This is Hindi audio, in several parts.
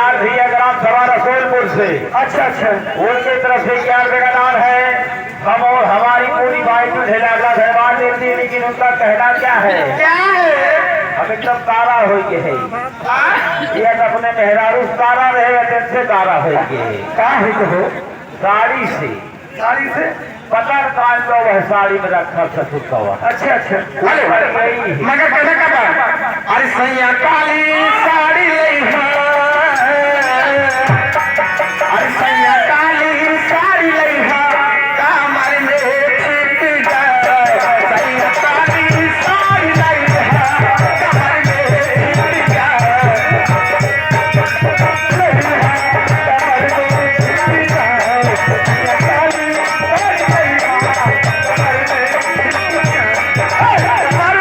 सिद्धार्थ भैया ग्राम सभा रसोलपुर से। अच्छा अच्छा, उनकी तरफ से 11 रुपए का दान है। हम और हमारी पूरी बाइजू ढेला धरवा देती है, लेकिन उनका कहना क्या है? क्या है? हम एकदम तारा हो गए है, ये अपने मेहरारू तारा रहेगा जैसे तारा हो गए। क्या है कहो? साड़ी से, साड़ी से पता कान तो वह साड़ी में रखा ससुर का हुआ। अच्छा अच्छा, यही है। मगर कहने का बात, अरे सैया काली साड़ी लई है, अरे सैया काली साड़ी लई है, कमर में छिप जाए, सैया काली साड़ी लई है, कमर में छिप जाए, कमर में छिप जाए, सैया काली साड़ी लई है, कमर में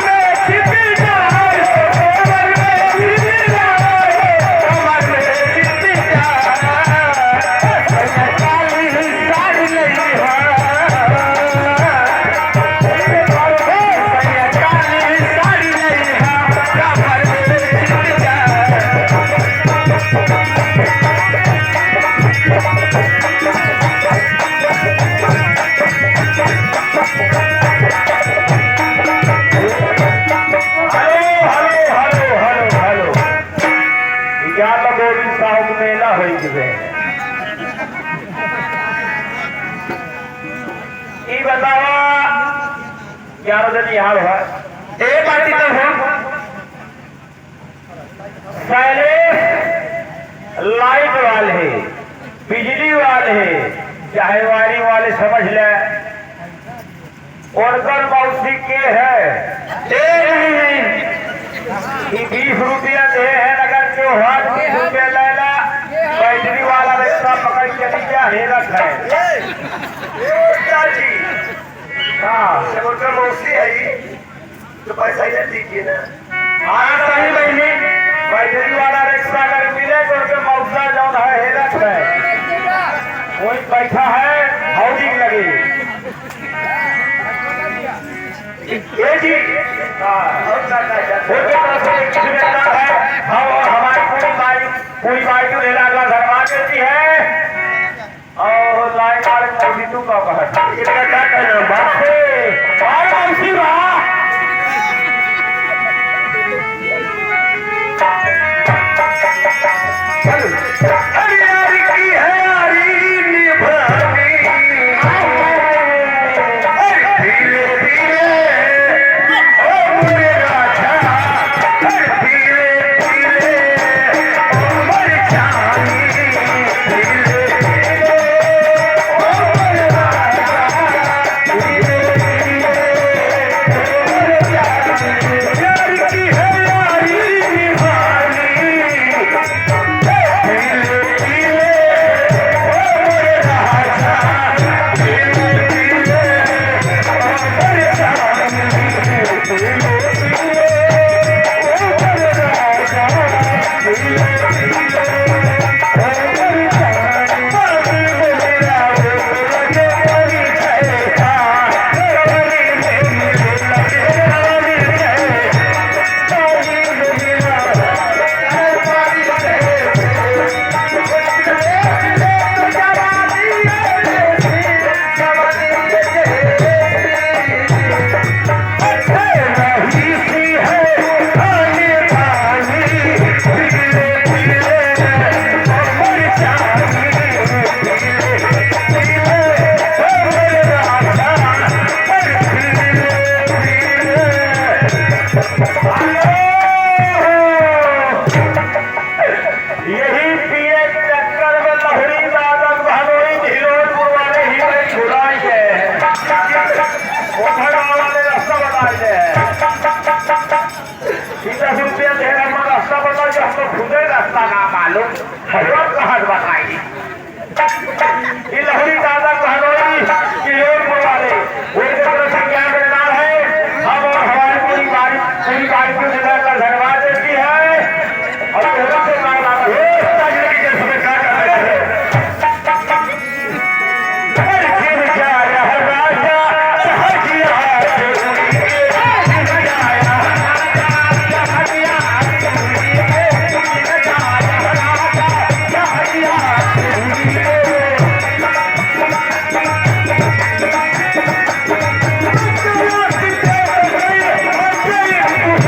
मेला हो बतावा 11 दिन यहाँ है। एक बात तो हो, लाइट वाले, बिजली वाले, चाहे वायरिंग वाले समझ ले, उनकर मौसी के है 20 रुपया दे है, अगर जो 20 रुपया ले ला, बैटरी वाला रिक्शा पकड़ के नीचे हेरत है। उनका मौसी है तो पैसा ही दीजिए ना। हाँ सही बहनी, बैटरी वाला रिक्शा अगर मिले तो उनके मौसा जो है हेरत है, कोई बैठा है हौली लगे। ये जी हमारी पूरी बाइक ढेला धरवा देती है, और लाइन वाले मौसी तू का कहना बात मौसी वाह रास्ता ना मालूम, बताइए।